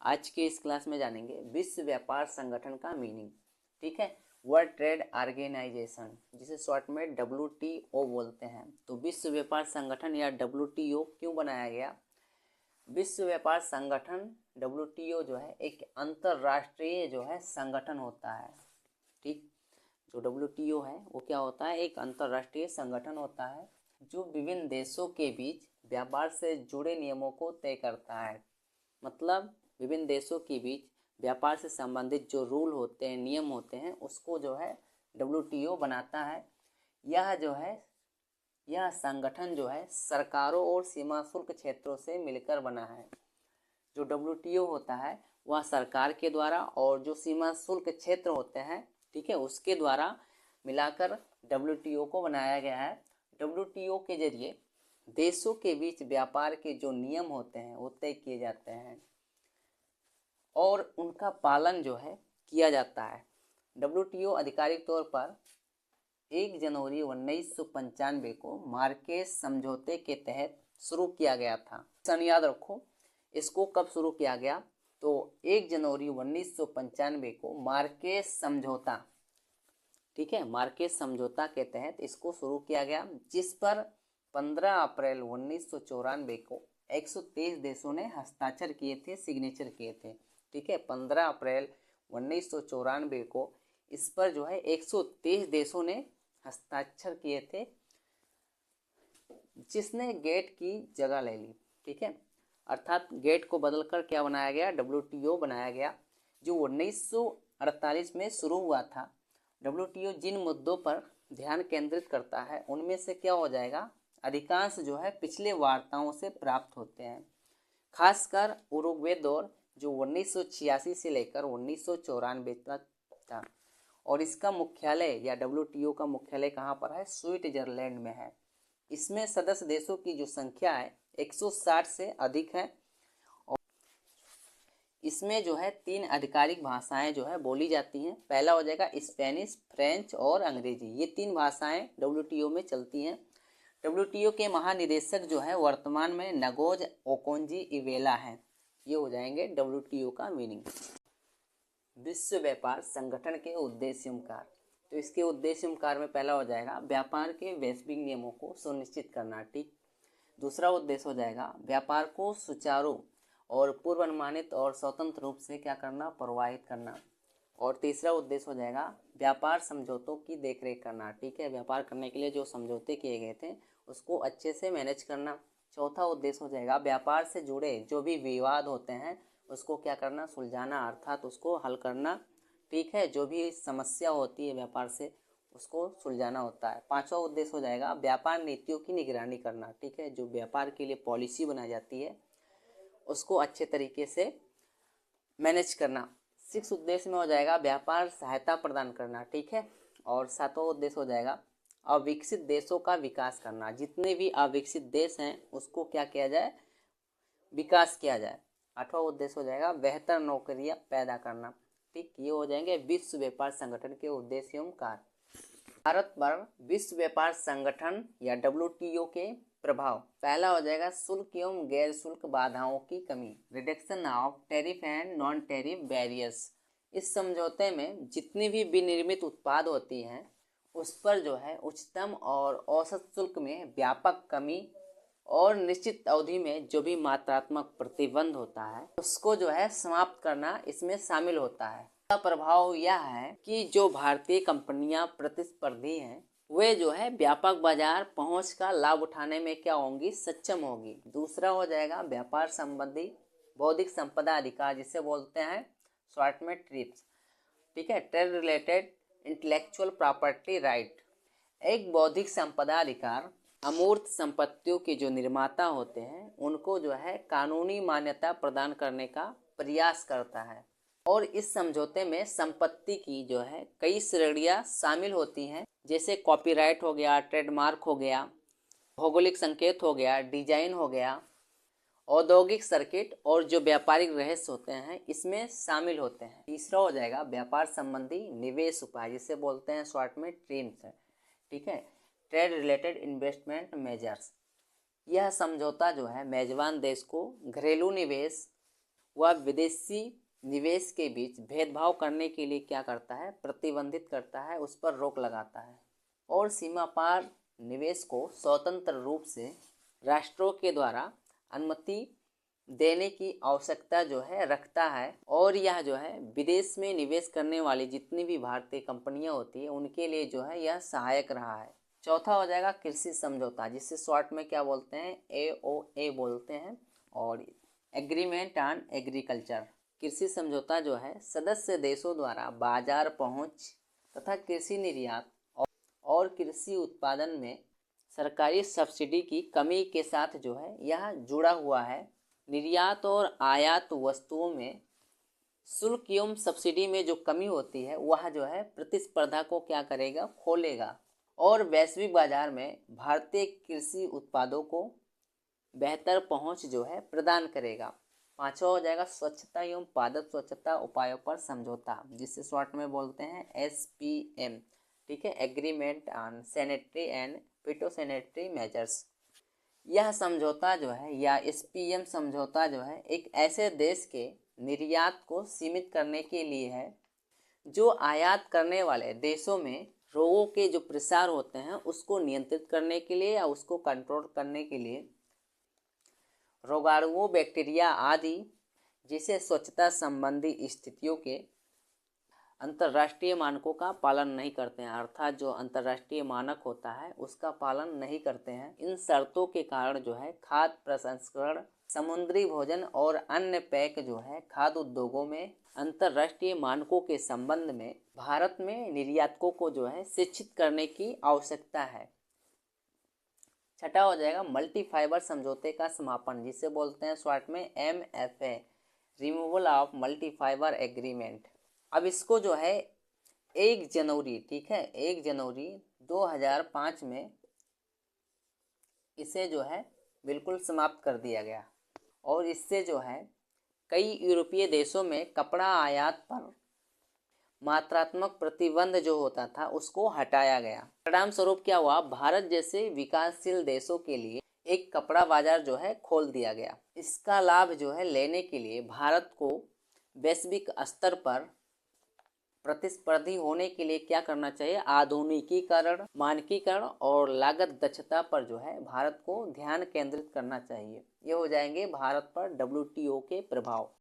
आज के इस क्लास में जानेंगे विश्व व्यापार संगठन का मीनिंग। ठीक है, वर्ल्ड ट्रेड ऑर्गेनाइजेशन, जिसे शॉर्ट में WTO बोलते हैं। तो विश्व व्यापार संगठन या WTO क्यों बनाया गया? विश्व व्यापार संगठन WTO जो है एक अंतरराष्ट्रीय जो है संगठन होता है। ठीक, जो WTO है वो क्या होता है? एक अंतरराष्ट्रीय संगठन होता है जो विभिन्न देशों के बीच व्यापार से जुड़े नियमों को तय करता है। मतलब विभिन्न देशों के बीच व्यापार से संबंधित जो रूल होते हैं, नियम होते हैं, उसको जो है WTO बनाता है। यह संगठन जो है सरकारों और सीमा शुल्क क्षेत्रों से मिलकर बना है। जो WTO होता है वह सरकार के द्वारा और जो सीमा शुल्क क्षेत्र होते हैं, ठीक है, उसके द्वारा मिलाकर WTO को बनाया गया है। WTO के जरिए देशों के बीच व्यापार के जो नियम होते हैं वो तय किए जाते हैं और उनका पालन जो है किया जाता है। WTO आधिकारिक तौर पर 1 जनवरी 1995 को मार्केस समझौते के तहत शुरू किया गया था। सन याद रखो, इसको कब शुरू किया गया? तो 1 जनवरी 1995 को मार्केस समझौता, ठीक है, मार्केस समझौता के तहत इसको शुरू किया गया, जिस पर 15 अप्रैल 1994 को 123 देशों ने हस्ताक्षर किए थे, सिग्नेचर किए थे। ठीक है, 15 अप्रैल 1994 को इस पर जो है 123 देशों ने हस्ताक्षर किए थे, जिसने गेट की जगह ले ली। ठीक है, अर्थात गेट को बदलकर क्या बनाया गया? WTO बनाया गया, जो 1948 में शुरू हुआ था। WTO जिन मुद्दों पर ध्यान केंद्रित करता है उनमें से क्या हो जाएगा? अधिकांश जो है पिछले वार्ताओं से प्राप्त होते हैं, खासकर उरुग्वे दौर जो 1986 से लेकर 1994 तक था। और इसका मुख्यालय या WTO का मुख्यालय कहाँ पर है? स्विट्जरलैंड में है। इसमें सदस्य देशों की जो संख्या है 160 से अधिक है और इसमें जो है 3 आधिकारिक भाषाएं जो है बोली जाती हैं। पहला हो जाएगा स्पेनिश, फ्रेंच और अंग्रेजी। ये 3 भाषाएं WTO में चलती हैं। WTO के महानिदेशक जो है वर्तमान में नगोज ओकोंजी-इवेला हैं। ये हो जाएंगे WTO का मीनिंग। विश्व व्यापार संगठन के उद्देश्य कार्य, तो इसके उद्देश्य कार्य में पहला हो जाएगा व्यापार के वैश्विक नियमों को सुनिश्चित करना। ठीक, दूसरा उद्देश्य हो जाएगा व्यापार को सुचारू और पूर्व अनुमानित और स्वतंत्र रूप से क्या करना? प्रवाहित करना। और तीसरा उद्देश्य हो जाएगा व्यापार समझौतों की देखरेख करना। ठीक है, व्यापार करने के लिए जो समझौते किए गए थे उसको अच्छे से मैनेज करना। चौथा उद्देश्य हो जाएगा व्यापार से जुड़े जो भी विवाद होते हैं उसको क्या करना? सुलझाना, अर्थात उसको हल करना। ठीक है, जो भी समस्या होती है व्यापार से उसको सुलझाना होता है। पांचवा उद्देश्य हो जाएगा व्यापार नीतियों की निगरानी करना। ठीक है, जो व्यापार के लिए पॉलिसी बनाई जाती है उसको अच्छे तरीके से मैनेज करना। 6 उद्देश्य में हो जाएगा व्यापार सहायता प्रदान करना। ठीक है, और 7वां उद्देश्य हो जाएगा अविकसित देशों का विकास करना। जितने भी अविकसित देश हैं उसको क्या किया जाए? विकास किया जाए। 8वां उद्देश्य हो जाएगा बेहतर नौकरियां पैदा करना। ठीक, ये हो जाएंगे विश्व व्यापार संगठन के उद्देश्य एवं कार्य। भारत पर विश्व व्यापार संगठन या WTO के प्रभाव, पहला हो जाएगा शुल्क एवं गैर शुल्क बाधाओं की कमी, reduction of tariff and non tariff barriers. इस समझौते में जितनी भी विनिर्मित उत्पाद होती हैं उस पर जो है उच्चतम और औसत शुल्क में व्यापक कमी और निश्चित अवधि में जो भी मात्रात्मक प्रतिबंध होता है उसको जो है समाप्त करना इसमें शामिल होता है। इसका प्रभाव यह है कि जो भारतीय कंपनियां प्रतिस्पर्धी हैं वे जो है व्यापक बाजार पहुंच का लाभ उठाने में क्या होंगी? सक्षम होगी। दूसरा हो जाएगा व्यापार संबंधी बौद्धिक संपदा अधिकार, जिसे बोलते हैं शॉर्ट में ट्रिप्स। ठीक है, trade related intellectual property right. एक बौद्धिक संपदा अधिकार अमूर्त संपत्तियों के जो निर्माता होते हैं उनको जो है कानूनी मान्यता प्रदान करने का प्रयास करता है। और इस समझौते में संपत्ति की जो है कई श्रेणियां शामिल होती हैं, जैसे कॉपीराइट हो गया, ट्रेडमार्क हो गया, भौगोलिक संकेत हो गया, डिजाइन हो गया, औद्योगिक सर्किट और जो व्यापारिक रहस्य होते हैं इसमें शामिल होते हैं। तीसरा हो जाएगा व्यापार संबंधी निवेश उपाय, जिसे बोलते हैं शॉर्ट में ट्रेम्स। ठीक है, ट्रेड रिलेटेड इन्वेस्टमेंट मेजर्स। यह समझौता जो है मेजबान देश को घरेलू निवेश वह विदेशी निवेश के बीच भेदभाव करने के लिए क्या करता है, प्रतिबंधित करता है, उस पर रोक लगाता है और सीमा पार निवेश को स्वतंत्र रूप से राष्ट्रों के द्वारा अनुमति देने की आवश्यकता जो है रखता है। और यह जो है विदेश में निवेश करने वाली जितनी भी भारतीय कंपनियां होती है उनके लिए जो है यह सहायक रहा है। चौथा हो जाएगा कृषि समझौता, जिससे शॉर्ट में क्या बोलते हैं, AOA बोलते हैं, और एग्रीमेंट ऑन एग्रीकल्चर। कृषि समझौता जो है सदस्य देशों द्वारा बाजार पहुंच तथा कृषि निर्यात और कृषि उत्पादन में सरकारी सब्सिडी की कमी के साथ जो है यह जुड़ा हुआ है। निर्यात और आयात वस्तुओं में शुल्क एवं सब्सिडी में जो कमी होती है वह जो है प्रतिस्पर्धा को क्या करेगा, खोलेगा और वैश्विक बाजार में भारतीय कृषि उत्पादों को बेहतर पहुंच जो है प्रदान करेगा। पांचवा हो जाएगा स्वच्छता एवं पादप स्वच्छता उपायों पर समझौता, जिससे शॉर्ट में बोलते हैं SPM, ठीक है, agreement on sanitary and phytosanitary measures. यह समझौता जो है या SPM समझौता जो है एक ऐसे देश के निर्यात को सीमित करने के लिए है जो आयात करने वाले देशों में रोगों के जो प्रसार होते हैं उसको नियंत्रित करने के लिए या उसको कंट्रोल करने के लिए रोगाणुओं, बैक्टीरिया आदि जिसे स्वच्छता संबंधी स्थितियों के अंतर्राष्ट्रीय मानकों का पालन नहीं करते हैं, अर्थात जो अंतर्राष्ट्रीय मानक होता है उसका पालन नहीं करते हैं। इन शर्तों के कारण जो है खाद्य प्रसंस्करण, समुद्री भोजन और अन्य पैक जो है खाद्य उद्योगों में अंतर्राष्ट्रीय मानकों के संबंध में भारत में निर्यातकों को जो है शिक्षित करने की आवश्यकता है। छठा हो जाएगा मल्टी फाइबर समझौते का समापन, जिसे बोलते हैं शॉर्ट में MFA, removal of multi fibre agreement. अब इसको जो है 1 जनवरी, ठीक है, 1 जनवरी 2005 में इसे जो है बिल्कुल समाप्त कर दिया गया और इससे जो है कई यूरोपीय देशों में कपड़ा आयात पर मात्रात्मक प्रतिबंध जो होता था उसको हटाया गया। परिणाम स्वरूप क्या हुआ, भारत जैसे विकासशील देशों के लिए एक कपड़ा बाजार जो है खोल दिया गया। इसका लाभ जो है लेने के लिए भारत को वैश्विक स्तर पर प्रतिस्पर्धी होने के लिए क्या करना चाहिए, आधुनिकीकरण, मानकीकरण और लागत दक्षता पर जो है भारत को ध्यान केंद्रित करना चाहिए। ये हो जाएंगे भारत पर WTO के प्रभाव।